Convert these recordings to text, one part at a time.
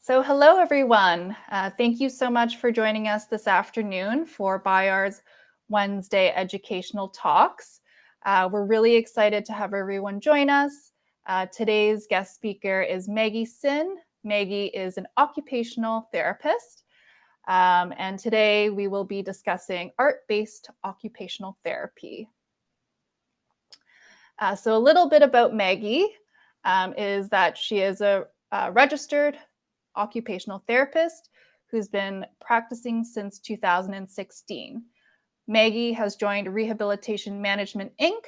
So hello, everyone. Thank you so much for joining us this afternoon for Bayar's Wednesday Educational Talks. We're really excited to have everyone join us. Today's guest speaker is Maggie Sin. Maggie is an occupational therapist. And today we will be discussing art-based occupational therapy. So a little bit about Maggie is that she is a registered occupational therapist who's been practicing since 2016. Maggie has joined Rehabilitation Management Inc.,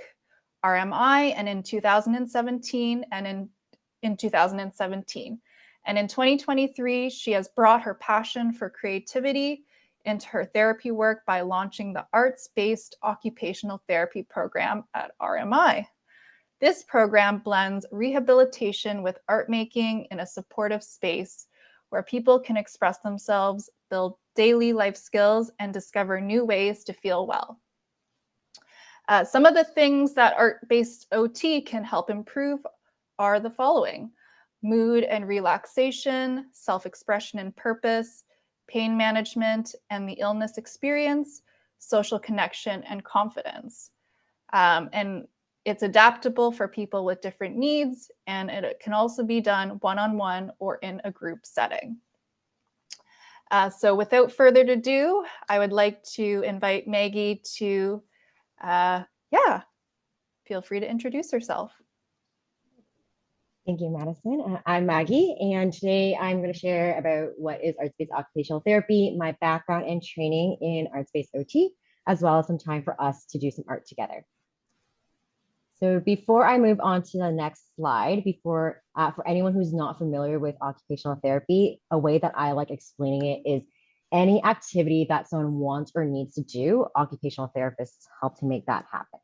RMI, and in 2017 and in 2017. And in 2023, she has brought her passion for creativity into her therapy work by launching the arts-based occupational therapy program at RMI. This program blends rehabilitation with art making in a supportive space where people can express themselves, build daily life skills, and discover new ways to feel well. Some of the things that art-based OT can help improve are the following: mood and relaxation, self-expression and purpose, pain management and the illness experience, social connection, and confidence. And it's adaptable for people with different needs, and it can also be done one-on-one or in a group setting. So without further ado, I would like to invite Maggie to, feel free to introduce herself. Thank you, Madison. I'm Maggie, and today I'm going to share about what is arts-based occupational therapy, my background and training in arts-based OT, as well as some time for us to do some art together. So before I move on to the next slide, for anyone who's not familiar with occupational therapy, a way that I like explaining it is any activity that someone wants or needs to do, occupational therapists help to make that happen.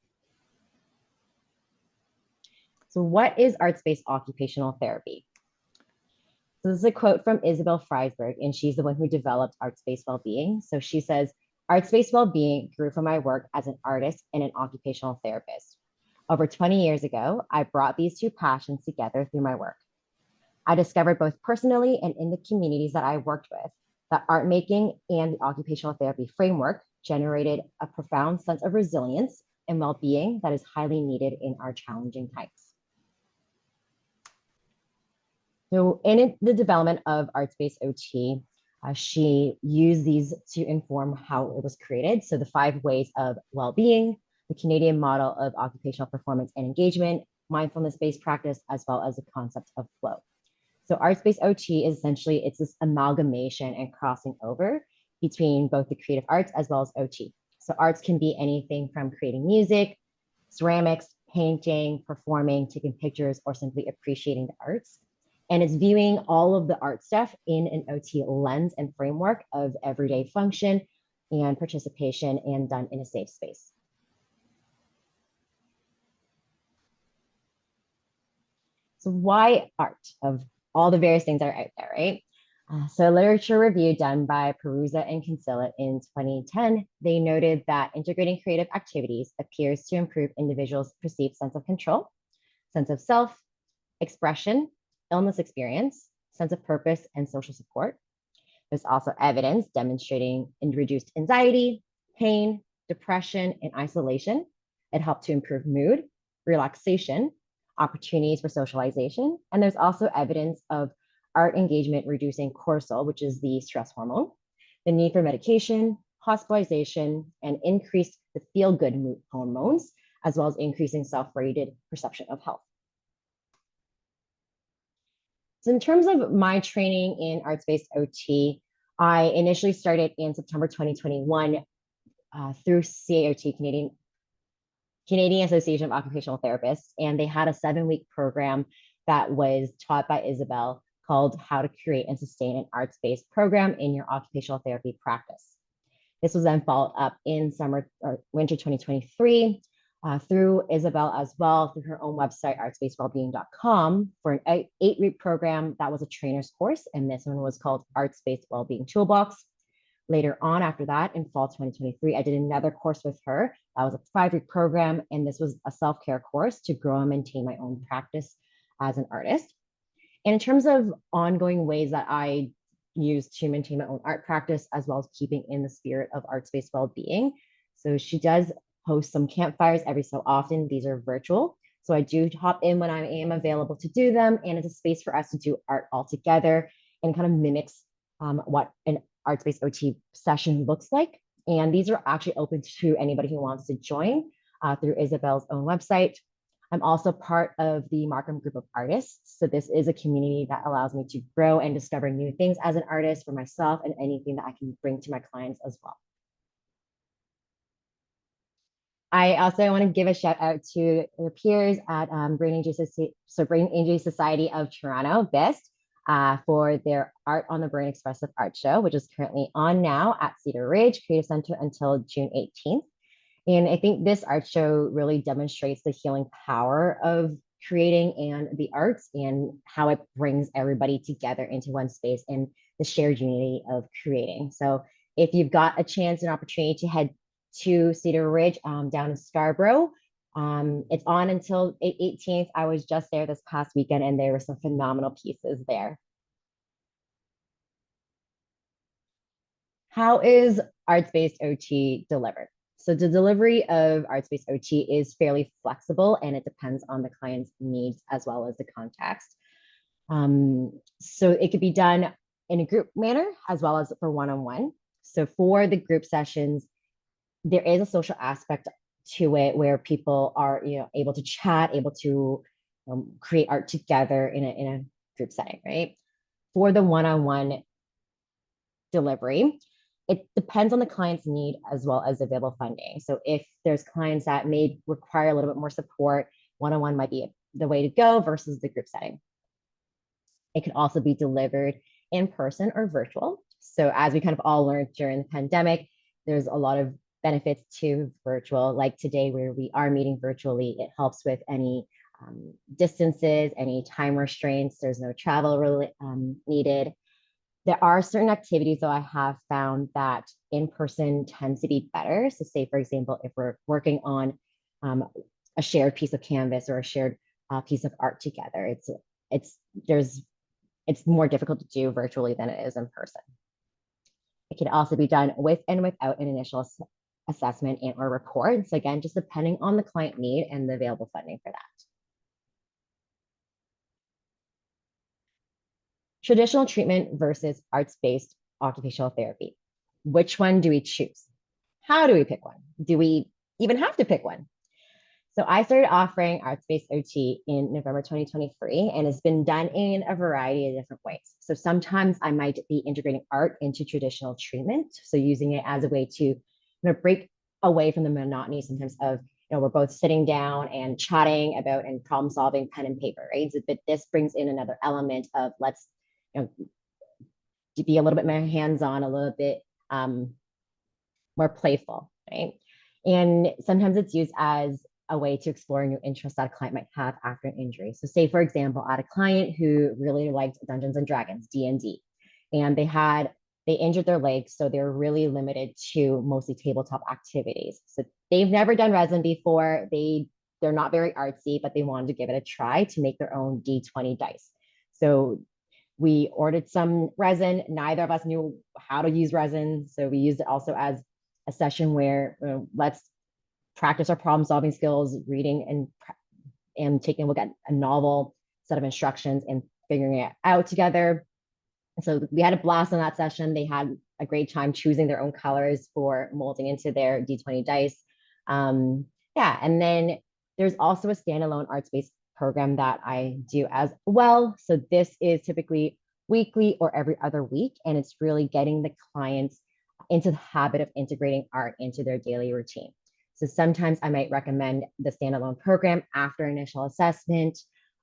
So what is arts-based occupational therapy? So this is a quote from Isabel Freisberg, and she's the one who developed arts-based well-being. So she says, arts-based well-being grew from my work as an artist and an occupational therapist. Over 20 years ago, I brought these two passions together through my work. I discovered both personally and in the communities that I worked with that art making and the occupational therapy framework generated a profound sense of resilience and well-being that is highly needed in our challenging times. So in the development of arts-based OT, she used these to inform how it was created. So the 5 ways of well-being, the Canadian model of occupational performance and engagement, mindfulness-based practice, as well as the concept of flow. So arts-based OT is essentially, it's this amalgamation and crossing over between both the creative arts as well as OT. So arts can be anything from creating music, ceramics, painting, performing, taking pictures, or simply appreciating the arts. And it's viewing all of the art stuff in an OT lens and framework of everyday function and participation, and done in a safe space. So why art of all the various things that are out there, right? So a literature review done by Perusa and Kinsella in 2010, they noted that integrating creative activities appears to improve individuals' perceived sense of control, sense of self, expression, illness experience, sense of purpose, and social support. There's also evidence demonstrating reduced anxiety, pain, depression, and isolation. It helped to improve mood, relaxation, opportunities for socialization. And there's also evidence of art engagement reducing cortisol, which is the stress hormone, the need for medication, hospitalization, and increased the feel-good mood hormones, as well as increasing self-rated perception of health. So in terms of my training in arts-based OT, I initially started in September 2021 through CAOT, Canadian Association of Occupational Therapists, and they had a 7-week program that was taught by Isabel called How to Create and Sustain an Arts-Based Program in Your Occupational Therapy Practice. This was then followed up in winter 2023 through Isabel as well, through her own website, artsbasedwellbeing.com, for an 8-week program that was a trainer's course, and this one was called Arts-Based Wellbeing Toolbox. Later on, after that, in fall 2023, I did another course with her. That was a 5-week program, and this was a self-care course to grow and maintain my own practice as an artist. And in terms of ongoing ways that I use to maintain my own art practice, as well as keeping in the spirit of arts-based well-being. So she does host some campfires every so often. These are virtual. So I do hop in when I am available to do them. And it's a space for us to do art all together and kind of mimics what an arts-based OT session looks like. And these are actually open to anybody who wants to join through Isabel's own website. I'm also part of the Markham group of artists. So this is a community that allows me to grow and discover new things as an artist for myself and anything that I can bring to my clients as well. I also want to give a shout out to your peers at Brain Injury Society of Toronto, BIST, for their Art on the Brain Expressive Art Show, which is currently on now at Cedar Ridge Creative Center until June 18th. And I think this art show really demonstrates the healing power of creating and the arts and how it brings everybody together into one space and the shared unity of creating. So if you've got a chance and opportunity to head to Cedar Ridge down in Scarborough, it's on until 18th. I was just there this past weekend and there were some phenomenal pieces there. How is arts-based OT delivered? So the delivery of arts-based OT is fairly flexible and it depends on the client's needs as well as the context. So it could be done in a group manner as well as for one-on-one. So for the group sessions, there is a social aspect to it where people are, able to chat, able to create art together in a group setting, right? For the one-on-one delivery, it depends on the client's need as well as available funding. So if there's clients that may require a little bit more support, one-on-one might be the way to go versus the group setting. It can also be delivered in person or virtual. So as we kind of all learned during the pandemic, there's a lot of benefits to virtual, like today where we are meeting virtually. It helps with any distances, any time restraints. There's no travel really needed. There are certain activities, though, I have found that in person tends to be better. So say, for example, if we're working on a shared piece of canvas or a shared piece of art together, it's more difficult to do virtually than it is in person. It can also be done with and without an initial assessment and or report. So again, just depending on the client need and the available funding for that. Traditional treatment versus arts-based occupational therapy. Which one do we choose? How do we pick one? Do we even have to pick one? So I started offering arts-based OT in November 2023, and it's been done in a variety of different ways. So sometimes I might be integrating art into traditional treatment. So using it as a way to break away from the monotony sometimes of, we're both sitting down and chatting about and problem solving pen and paper, right? So, but this brings in another element of let's to be a little bit more hands-on, a little bit more playful, right? And sometimes it's used as a way to explore new interests that a client might have after an injury. So say, for example, I had a client who really liked Dungeons and Dragons, D&D, and they injured their legs, so they're really limited to mostly tabletop activities. So they've never done resin before. They're not very artsy, but they wanted to give it a try to make their own D20 dice. So we ordered some resin. Neither of us knew how to use resin. So we used it also as a session where let's practice our problem solving skills, reading and taking a look at a novel set of instructions and figuring it out together. So we had a blast on that session. They had a great time choosing their own colors for molding into their D20 dice. And then there's also a standalone arts-based program that I do as well. So this is typically weekly or every other week, and it's really getting the clients into the habit of integrating art into their daily routine. So sometimes I might recommend the standalone program after initial assessment.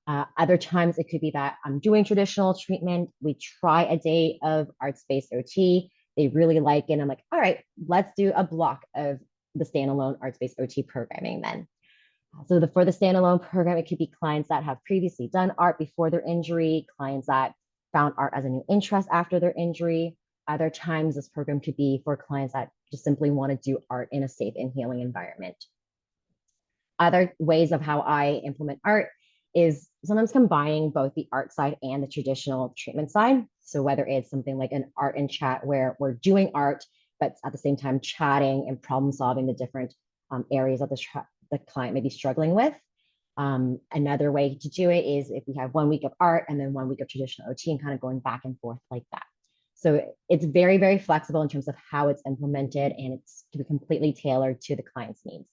Other times it could be that I'm doing traditional treatment. We try a day of arts-based OT. They really like it. I'm like, all right, let's do a block of the standalone arts-based OT programming then. So for the standalone program, it could be clients that have previously done art before their injury, clients that found art as a new interest after their injury. Other times this program could be for clients that just simply want to do art in a safe and healing environment. Other ways of how I implement art is sometimes combining both the art side and the traditional treatment side. So whether it's something like an art and chat where we're doing art, but at the same time chatting and problem solving the different areas that the client may be struggling with. Another way to do it is if we have 1 week of art and then 1 week of traditional OT and kind of going back and forth like that. So it's very, very flexible in terms of how it's implemented, and it's to be completely tailored to the client's needs.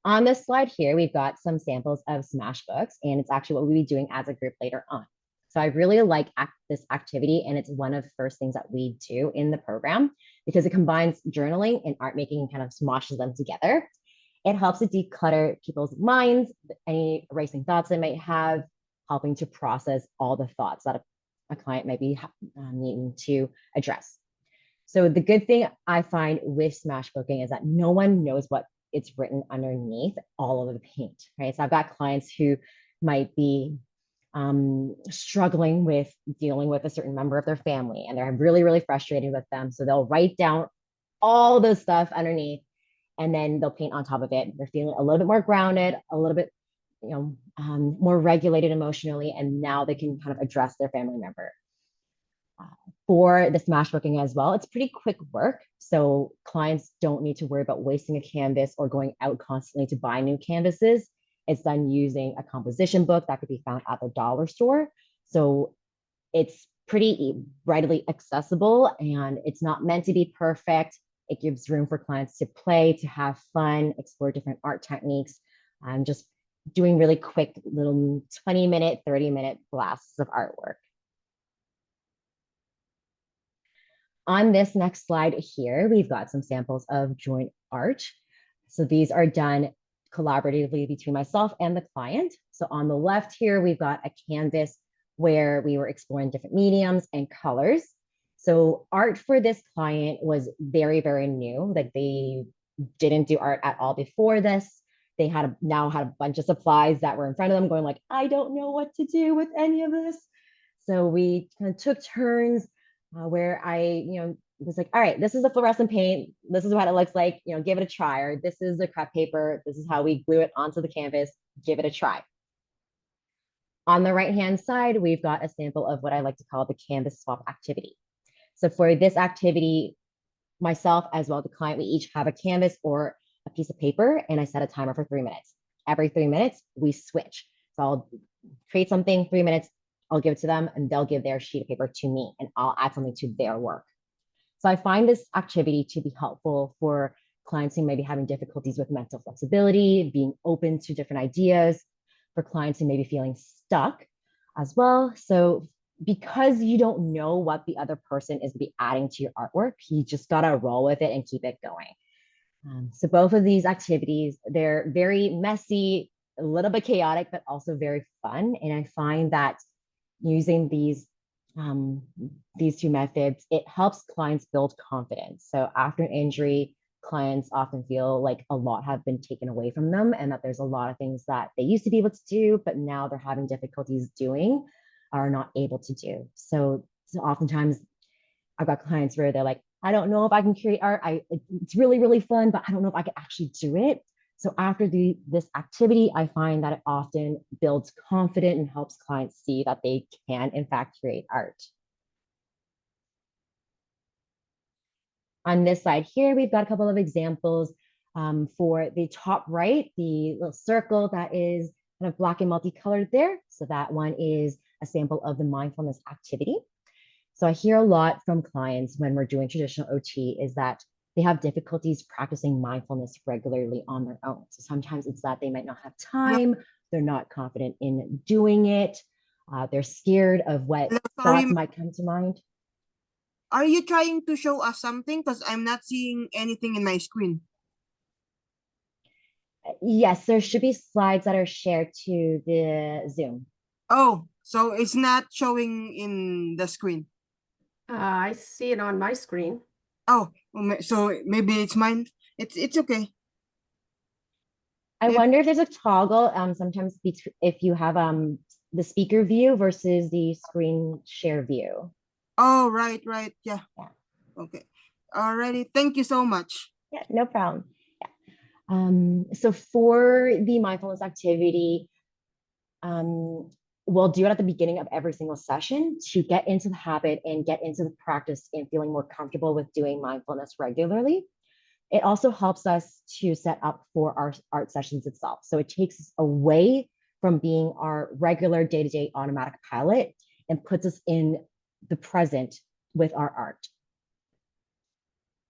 On this slide here, we've got some samples of Smashbooks, and it's actually what we'll be doing as a group later on. So I really like this activity, and it's one of the first things that we do in the program because it combines journaling and art making and kind of smashes them together. It helps to declutter people's minds, any racing thoughts they might have, helping to process all the thoughts that a client might be needing to address. So the good thing I find with Smashbooking is that no one knows what it's written underneath all of the paint, right? So I've got clients who might be struggling with dealing with a certain member of their family, and they're really, really frustrated with them. So they'll write down all the stuff underneath, and then they'll paint on top of it. They're feeling a little bit more grounded, a little bit, more regulated emotionally, and now they can kind of address their family member. For the Smashbooking as well, it's pretty quick work. So clients don't need to worry about wasting a canvas or going out constantly to buy new canvases. It's done using a composition book that could be found at the dollar store. So it's pretty readily accessible, and it's not meant to be perfect. It gives room for clients to play, to have fun, explore different art techniques, and just doing really quick little 20-minute, 30-minute blasts of artwork. On this next slide here, we've got some samples of joint art. So these are done collaboratively between myself and the client. So on the left here, we've got a canvas where we were exploring different mediums and colors. So art for this client was very, very new. Like they didn't do art at all before this. They now had a bunch of supplies that were in front of them going like, I don't know what to do with any of this. So we kind of took turns where I, was like, all right, this is the fluorescent paint. This is what it looks like, give it a try. Or this is the crepe paper. This is how we glue it onto the canvas. Give it a try. On the right-hand side, we've got a sample of what I like to call the canvas swap activity. So for this activity, myself as well as the client, we each have a canvas or a piece of paper, and I set a timer for 3 minutes. Every 3 minutes, we switch. So I'll create something, 3 minutes, I'll give it to them, and they'll give their sheet of paper to me, and I'll add something to their work. So I find this activity to be helpful for clients who may be having difficulties with mental flexibility, being open to different ideas, for clients who may be feeling stuck as well. So because you don't know what the other person is be adding to your artwork, you just gotta roll with it and keep it going. So both of these activities, they're very messy, a little bit chaotic, but also very fun. And I find that using these two methods, it helps clients build confidence. So after an injury, clients often feel like a lot have been taken away from them, and that there's a lot of things that they used to be able to do, but now they're having difficulties doing, are not able to do. So oftentimes I've got clients where they're like, I don't know if I can create art. It's really, really fun, but I don't know if I can actually do it. So after this activity, I find that it often builds confidence and helps clients see that they can, in fact, create art. On this side here, we've got a couple of examples. For the top right, the little circle that is kind of black and multicolored there. So that one is a sample of the mindfulness activity. So I hear a lot from clients when we're doing traditional OT is that they have difficulties practicing mindfulness regularly on their own. So sometimes it's that they might not have time, they're not confident in doing it, they're scared of what thoughts might come to mind. Are you trying to show us something? Because I'm not seeing anything in my screen. Yes, there should be slides that are shared to the Zoom. Oh, so it's not showing in the screen. I see it on my screen. Oh, so maybe it's mine. It's okay. I wonder if there's a toggle sometimes if you have the speaker view versus the screen share view. Oh, right. Yeah. Okay. Alrighty. Thank you so much. Yeah, no problem. Yeah. So for the mindfulness activity, we'll do it at the beginning of every single session to get into the habit and get into the practice and feeling more comfortable with doing mindfulness regularly. It also helps us to set up for our art sessions itself. So it takes us away from being our regular day-to-day automatic pilot and puts us in the present with our art.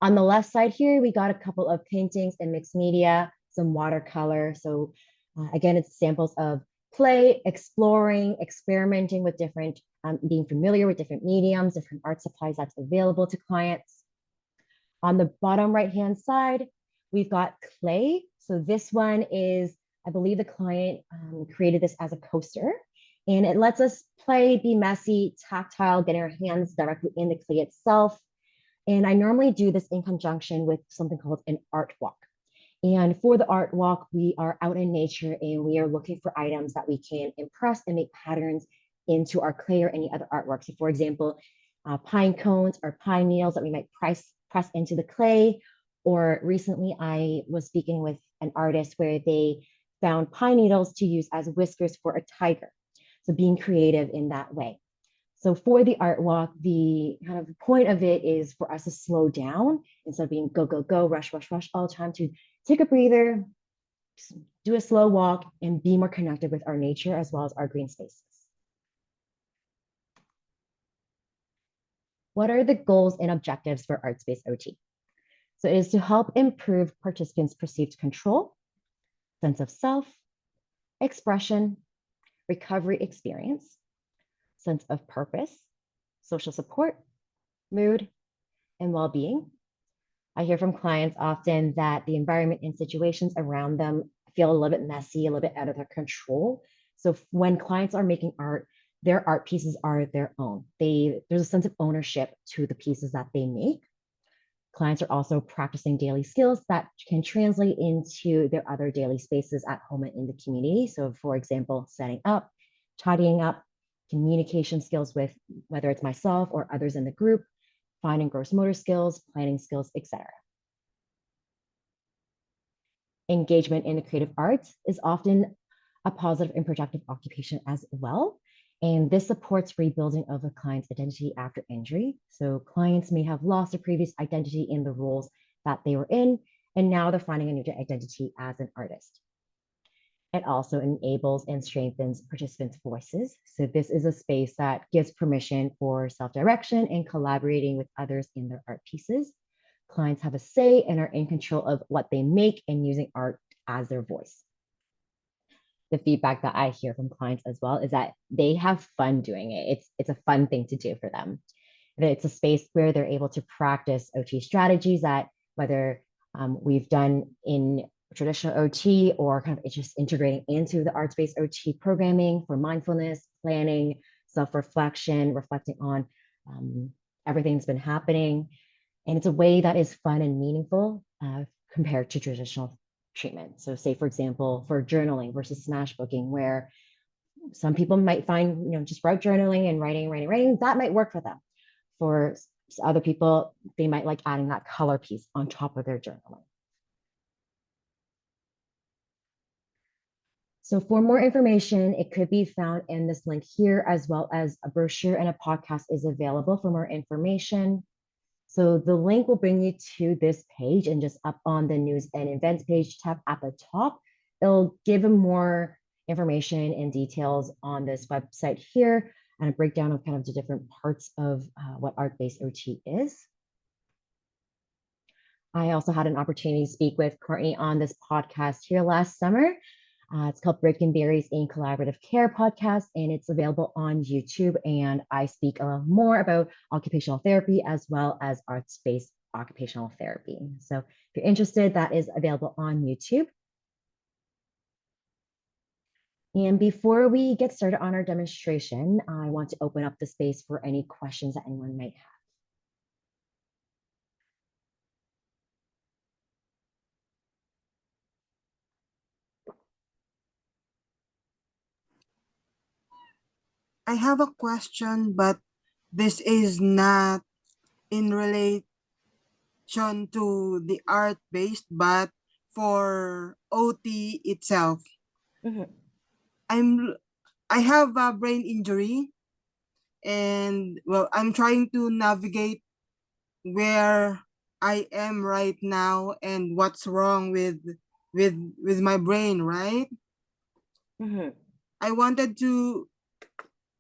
On the left side here, we got a couple of paintings and mixed media, some watercolor. So again, it's samples of play, exploring, experimenting with different, being familiar with different mediums, different art supplies that's available to clients. On the bottom right-hand side, we've got clay. So this one is, I believe the client created this as a coaster, and it lets us play, be messy, tactile, getting our hands directly in the clay itself. And I normally do this in conjunction with something called an art walk. And for the art walk, we are out in nature and we are looking for items that we can impress and make patterns into our clay or any other artwork. So for example, pine cones or pine needles that we might press into the clay. Or recently I was speaking with an artist where they found pine needles to use as whiskers for a tiger. So being creative in that way. So for the art walk, the kind of point of it is for us to slow down instead of being go, go, go, rush, rush, rush all the time, to take a breather, do a slow walk, and be more connected with our nature as well as our green spaces. What are the goals and objectives for Art Space OT? So it is to help improve participants' perceived control, sense of self, expression, recovery experience, sense of purpose, social support, mood, and well-being. I hear from clients often that the environment and situations around them feel a little bit messy, a little bit out of their control. So when clients are making art, their art pieces are their own. There's a sense of ownership to the pieces that they make. Clients are also practicing daily skills that can translate into their other daily spaces at home and in the community. So for example, setting up, tidying up, communication skills with whether it's myself or others in the group, fine and gross motor skills, planning skills, etc. Engagement in the creative arts is often a positive and productive occupation as well. And this supports rebuilding of a client's identity after injury. So clients may have lost their previous identity in the roles that they were in, and now they're finding a new identity as an artist. It also enables and strengthens participants' voices. So this is a space that gives permission for self-direction and collaborating with others in their art pieces. Clients have a say and are in control of what they make and using art as their voice. The feedback that I hear from clients as well is that they have fun doing it. It's a fun thing to do for them. It's a space where they're able to practice OT strategies that whether we've done in traditional OT or kind of just integrating into the arts-based OT programming for mindfulness, planning, self-reflection, reflecting on everything that's been happening. And it's a way that is fun and meaningful compared to traditional treatment. So say, for example, for journaling versus Smashbooking, where some people might find, just rote journaling and writing, that might work for them. For other people, they might like adding that color piece on top of their journaling. So for more information, it could be found in this link here, as well as a brochure and a podcast is available for more information. So the link will bring you to this page, and just up on the news and events page tab at the top, it'll give more information and details on this website here and a breakdown of kind of the different parts of what art-based OT is. I also had an opportunity to speak with Courtney on this podcast here last summer. It's called Breaking Berries in Collaborative Care podcast, and it's available on YouTube. And I speak more about occupational therapy as well as arts-based occupational therapy. So if you're interested, that is available on YouTube. And before we get started on our demonstration, I want to open up the space for any questions that anyone might have. I have a question, but this is not in relation to the art-based, but for OT itself. Mhm. I have a brain injury, and well, I'm trying to navigate where I am right now and what's wrong with my brain, right? Mhm. I wanted to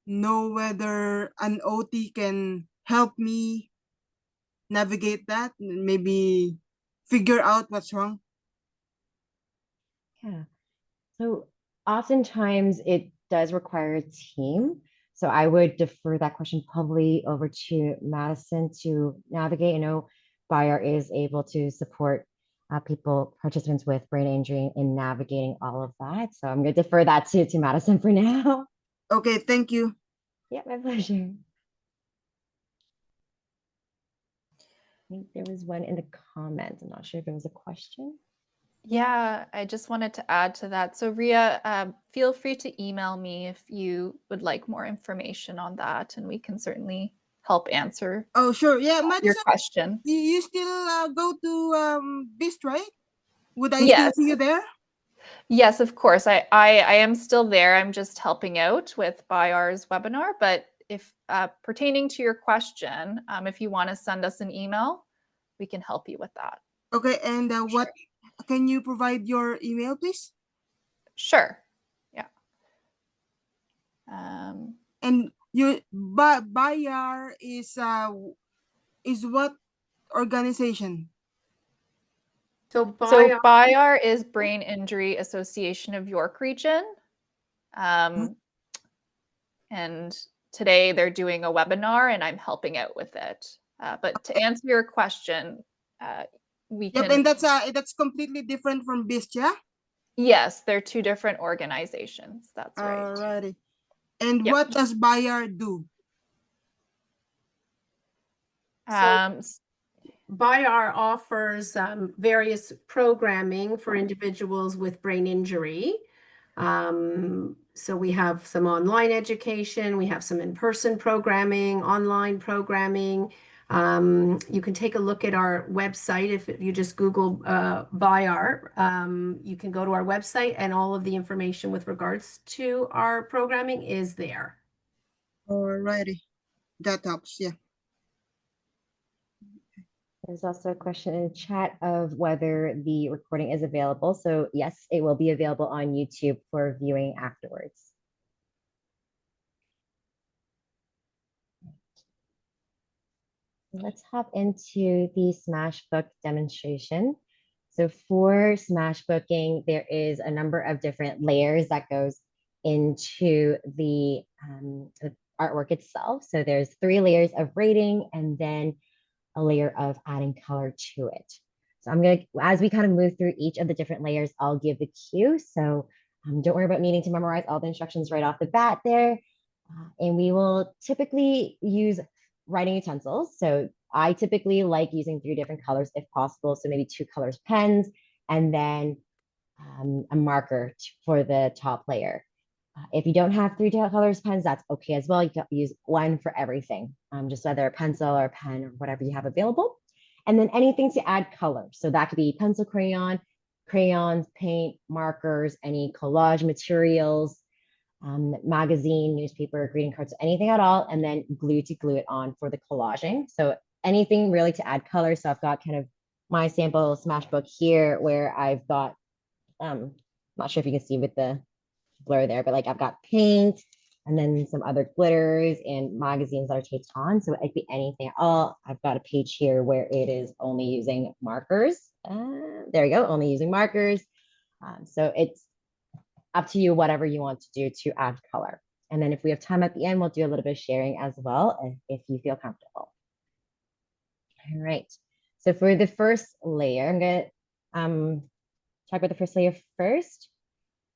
know whether an OT can help me navigate that, maybe figure out what's wrong. Yeah. So oftentimes it does require a team. So I would defer that question probably over to Madison to navigate. I know Bayer is able to support participants with brain injury in navigating all of that. So I'm going to defer that to Madison for now. Okay, thank you. Yeah, my pleasure. I think there was one in the comments. I'm not sure if it was a question. Yeah, I just wanted to add to that. So, Ria, feel free to email me if you would like more information on that, and we can certainly help answer Oh, sure. Yeah, your Madison, question. you still go to Beast, right? Would I still Yes, see you there? yes, of course. I am still there. I'm just helping out with Bayar's webinar. But if pertaining to your question, if you want to send us an email, we can help you with that. Okay, and what can you provide your email, please? Sure. Yeah. And you Bayar is what organization? So So by Bayar is Brain Injury Association of York Region. And today they're doing a webinar and I'm helping out with it. But to answer your question, we Yep, can, and that's completely different from Beast, yeah? yes, they're two different organizations. That's right. Alrighty. And Yep. what does Bayar do? Um, BIAR offers various programming for individuals with brain injury. So we have some online education, we have some in-person programming, online programming. You can take a look at our website. If you just Google BIAR, you can go to our website and all of the information with regards to our programming is there. Alrighty. That helps, yeah. There's also a question in the chat of whether the recording is available. So yes, it will be available on YouTube for viewing afterwards. Let's hop into the Smashbook demonstration. So for Smashbooking, there is a number of different layers that goes into the artwork itself. So there's 3 layers of rating and then a layer of adding color to it. So I'm going to, as we kind of move through each of the different layers, I'll give the cue. So don't worry about needing to memorize all the instructions right off the bat there. And we will typically use writing utensils. So I typically like using 3 different colors if possible. So maybe 2 colors pens and then a marker for the top layer. If you don't have 3 colors pens, that's okay as well. You can use 1 for everything, just whether a pencil or a pen or whatever you have available. And then anything to add color. So that could be pencil crayon, crayons, paint, markers, any collage materials, magazine, newspaper, greeting cards, anything at all, and then glue to glue it on for the collaging. So anything really to add color. So I've got kind of my sample Smashbook here where I've got, not sure if you can see with the blur there, but like I've got paint and then some other glitters and magazines that are taped on. So it could be anything at all. I've got a page here where it is only using markers. There we go, only using markers. So it's up to you, whatever you want to do to add color. And then if we have time at the end, we'll do a little bit of sharing as well, if you feel comfortable. All right. So for the first layer, I'm going to talk about the first layer first.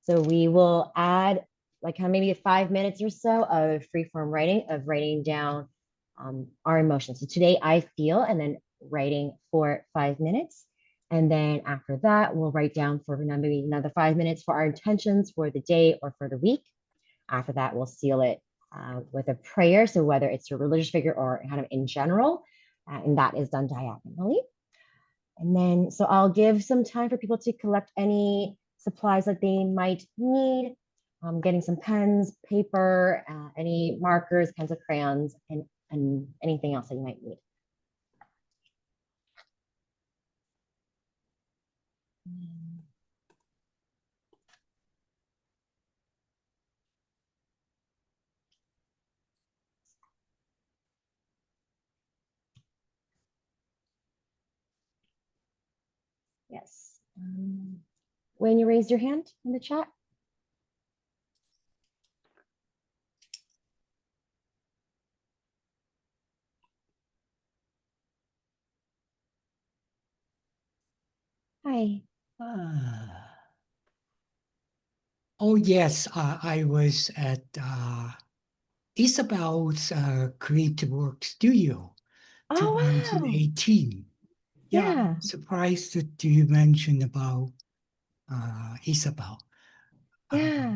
So we will add like maybe 5 minutes or so of freeform writing, of writing down our emotions. So today I feel, and then writing for 5 minutes. And then after that, we'll write down for maybe another 5 minutes for our intentions for the day or for the week. After that, we'll seal it with a prayer. So whether it's a religious figure or kind of in general, and that is done diagonally. And then, so I'll give some time for people to collect any supplies that they might need. Getting some pens, paper, any markers, pens of crayons, and anything else that you might need. Yes. When you raised your hand in the chat. Hi. Oh, yes. I was at Isabel's Creative Work Studio Oh, wow. 2018. Yeah, Yeah. I'm surprised that you mentioned about Isabel. Yeah.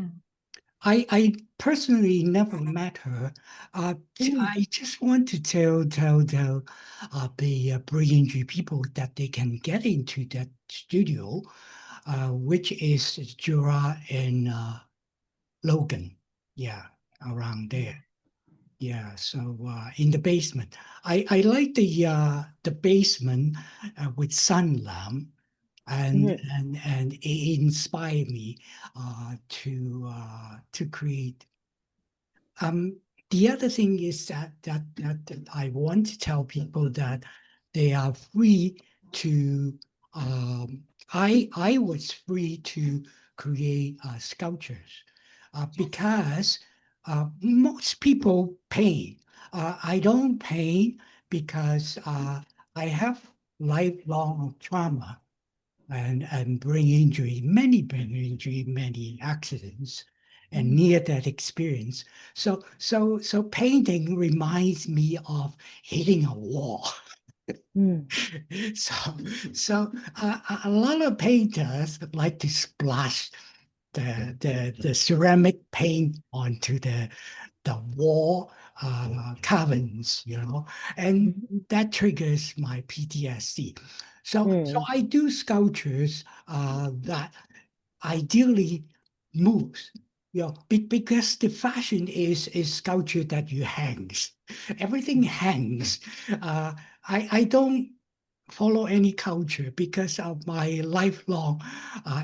I personally never met her. I just want to tell the brain injury people that they can get into that studio, which is Jura and Logan. Yeah, around there. Yeah, so in the basement. I like the basement with sun lamp, and Mhm. and it inspired me to create. The other thing is that I want to tell people that they are free to. I was free to create sculptures because most people paint. I don't paint because I have lifelong trauma and brain injury, many brain injury, many accidents, and near that experience. So painting reminds me of hitting a wall. Mm. So a lot of painters like to splash the ceramic paint onto the wall carvings, and Mhm. that triggers my PTSD. So Mm. I do sculptures that ideally moves, because the fashion is sculpture that you hangs. Everything hangs. I don't follow any culture because of my lifelong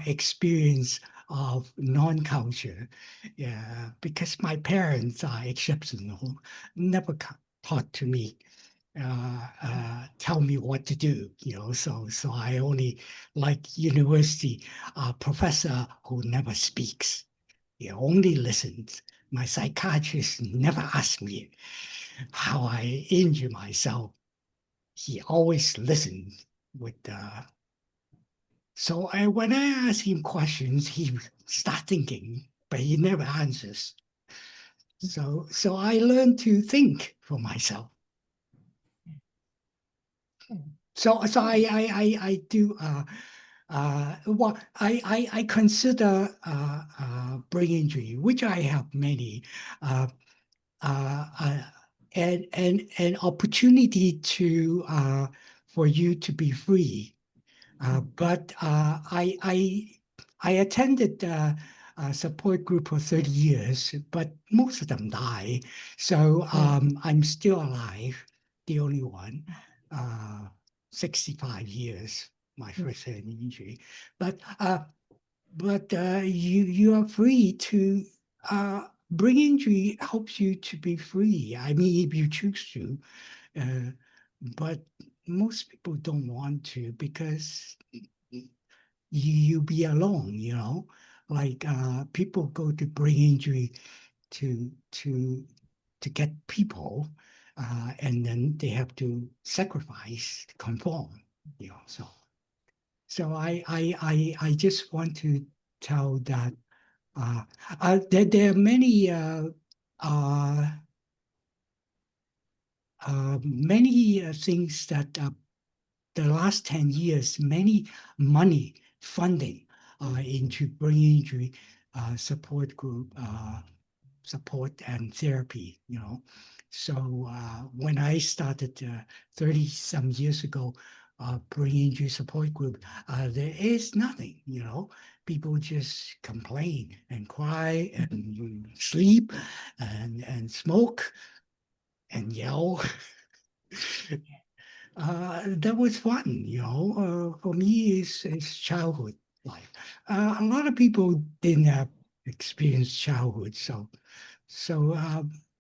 experience of non-culture. Yeah, because my parents are exceptional, never taught to me, tell me what to do. So I only like university professor who never speaks. He only listens. My psychiatrist never asked me how I injure myself. He always listens with when I ask him questions, he start thinking, but he never answers. So I learned to think for myself. So I do well, I consider brain injury, which I have many, uh, uh, uh, an opportunity to for you to be free. But I attended a support group for 30 years, but most of them die. So I'm still alive, the only one. 65 years, my first head injury. But you are free to brain injury helps you to be free. I mean, if you choose to. Uh, but most people don't want to because you be alone. Like people go to brain injury to get people, and then they have to sacrifice, conform. So I just want to tell that there are uh, many things that the last 10 years, many money funding into brain injury support group support and therapy. So when I started 30 some years ago brain injury support group, there is nothing, you know. People just complain and cry and sleep and smoke and yell. That was fun, you know. For me, it's childhood life. A lot of people didn't have experienced childhood, so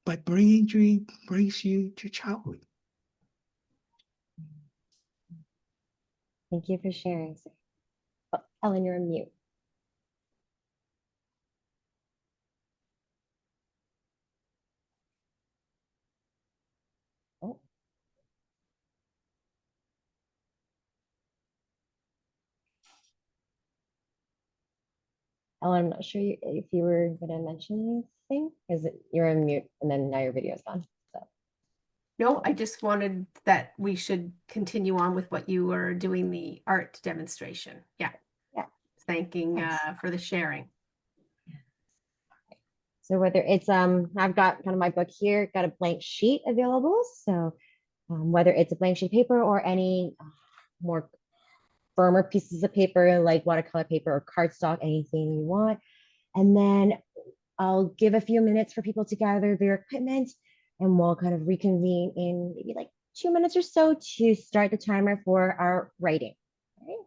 but brain injury brings you to childhood. Thank you for sharing. Oh, Ellen, you're on mute. Oh, Ellen, I'm not sure if you were going to mention anything. Is it you're on mute and then now your video's gone. So No, I just wanted that we should continue on with what you were doing, the art demonstration. Yeah. yeah. Thanking Nice. for the sharing. So whether it's I've got kind of my book here, got a blank sheet available. So whether it's a blank sheet of paper or any more firmer pieces of paper like watercolor paper or cardstock, anything you want. And then I'll give a few minutes for people to gather their equipment and we'll kind of reconvene in maybe like 2 minutes or so to start the timer for our writing. All right.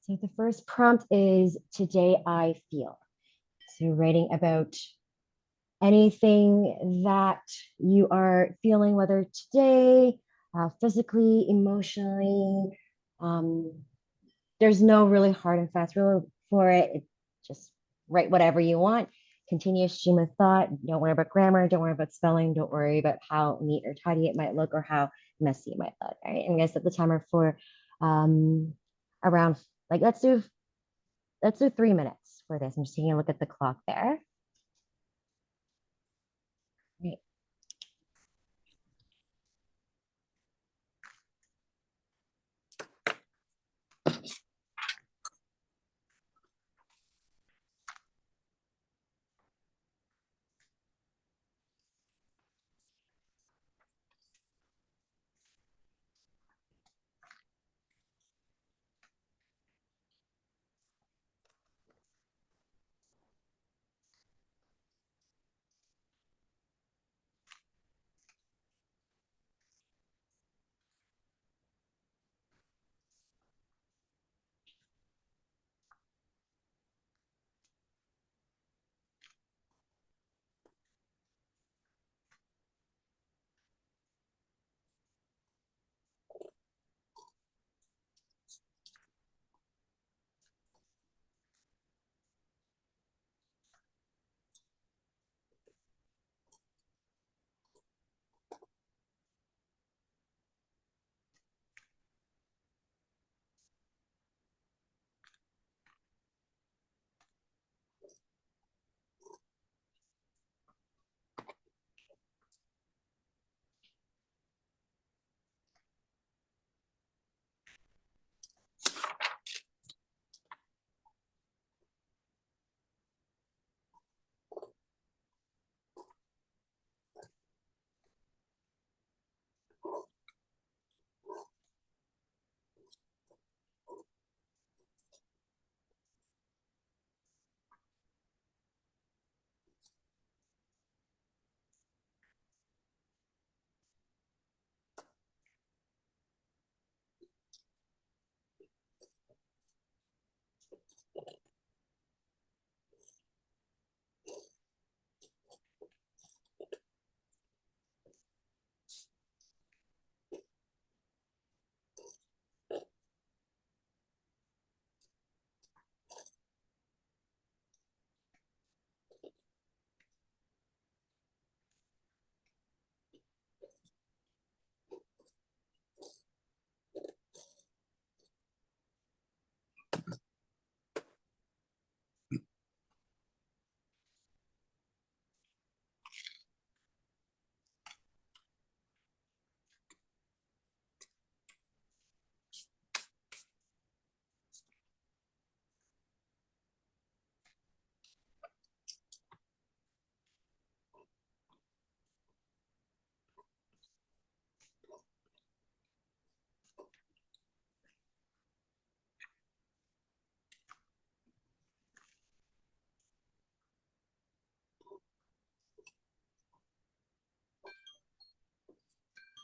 So the first prompt is today I feel. So writing about anything that you are feeling, whether today, physically, emotionally. There's no really hard and fast rule for it. Just write whatever you want. Continuous stream of thought. Don't worry about grammar. Don't worry about spelling. Don't worry about how neat or tidy it might look or how messy it might look. All right. I'm gonna set the timer for around like let's do 3 minutes for this. I'm just taking a look at the clock there. Right.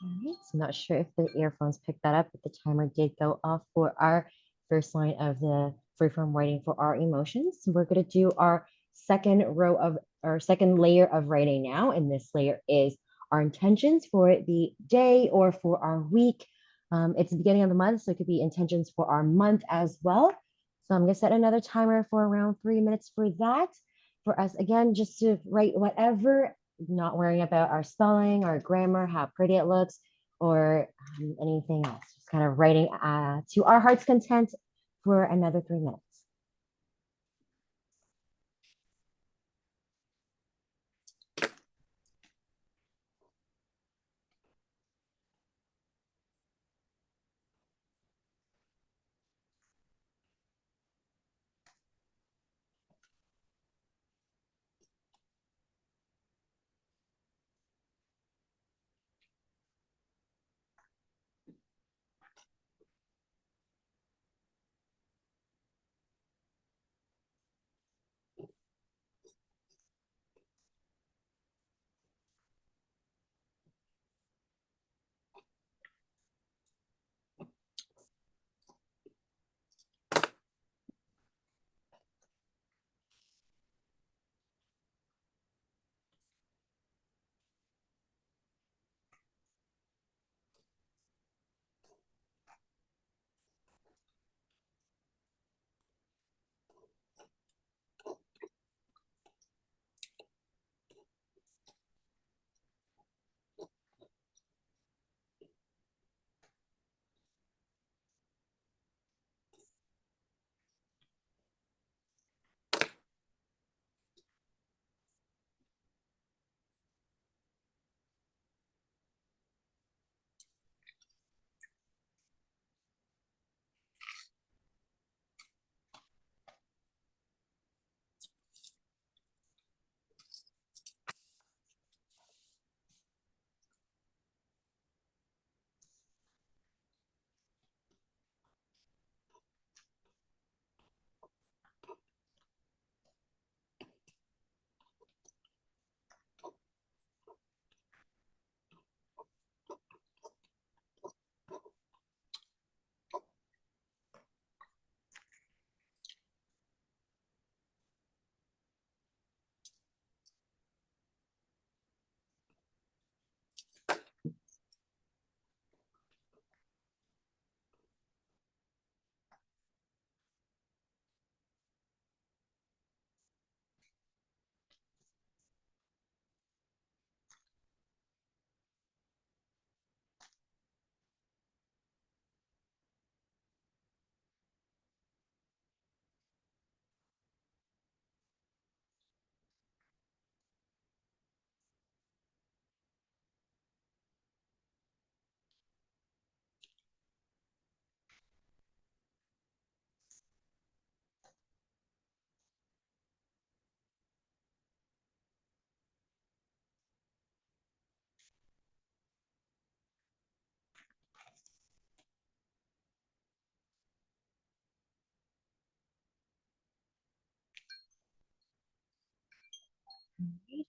All right, so I'm not sure if the earphones picked that up, but the timer did go off for our first line of the freeform writing for our emotions. So we're going to do our second row of our second layer of writing now. And this layer is our intentions for the day or for our week. It's the beginning of the month, so it could be intentions for our month as well. So I'm going to set another timer for around 3 minutes for that. For us, again, just to write whatever, not worrying about our spelling, our grammar, how pretty it looks, or anything else. Just kind of writing to our heart's content for another 3 minutes.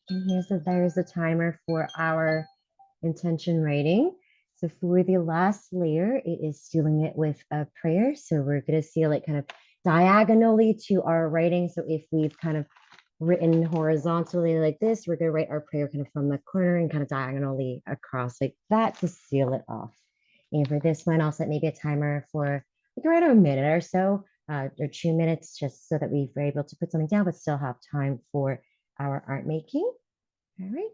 And there's the timer for our intention writing. So for the last layer, it is sealing it with a prayer. So we're going to seal it kind of diagonally to our writing. So if we've kind of written horizontally like this, we're going to write our prayer kind of from the corner and kind of diagonally across like that to seal it off. And for this one, I'll set maybe a timer for like around a minute or so, or 2 minutes, just so that we're able to put something down, but still have time for our art making. All right.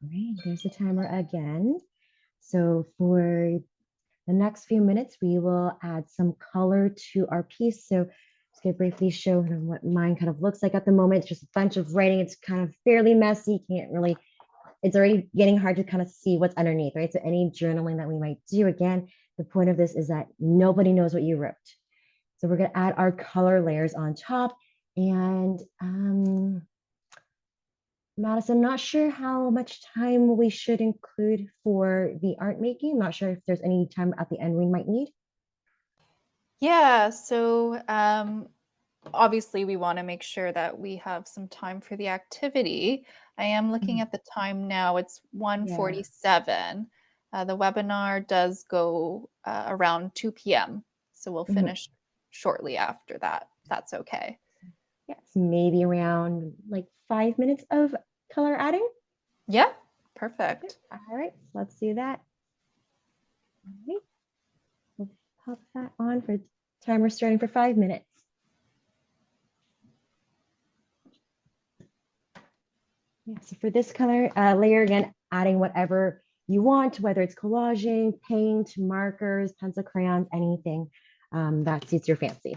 All right, there's the timer again. So for the next few minutes, we will add some color to our piece. So just going to briefly show them what mine kind of looks like at the moment. It's just a bunch of writing. It's kind of fairly messy. Can't really, it's already getting hard to kind of see what's underneath, right? So any journaling that we might do, again, the point of this is that nobody knows what you wrote. So we're going to add our color layers on top. And Madison, I'm not sure how much time we should include for the art making. I'm not sure if there's any time at the end we might need. Yeah, so obviously we want to make sure that we have some time for the activity. I am looking at the time now. It's 1:47. The webinar does go around 2 p.m. So we'll finish shortly after that. That's okay. Yes, maybe around like 5 minutes of color adding. Yeah, perfect. Okay. All right, let's do that. All right. We'll pop that on for timer starting for 5 minutes. Yeah, so for this color layer, again, adding whatever you want, whether it's collaging, paint, markers, pencil, crayons, anything that suits your fancy.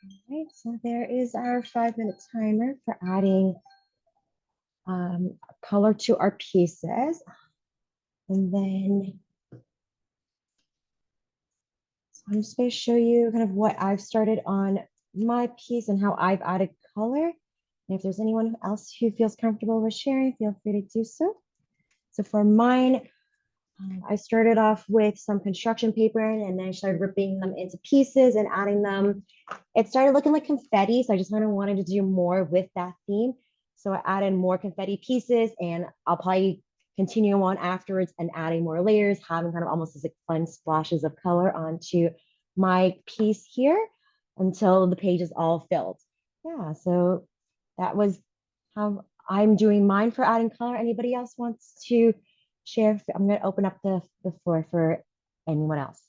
Right, so there is our 5-minute timer for adding color to our pieces. And then so I'm just going to show you kind of what I've started on my piece and how I've added color. And if there's anyone else who feels comfortable with sharing, feel free to do so. So for mine, I started off with some construction paper and then I started ripping them into pieces and adding them. It started looking like confetti, so I just kind of wanted to do more with that theme. So I added more confetti pieces and I'll probably continue on afterwards and adding more layers, having kind of almost as like fun splashes of color onto my piece here until the page is all filled. Yeah, so that was how I'm doing mine for adding color. Anybody else wants to share? I'm going to open up the floor for anyone else.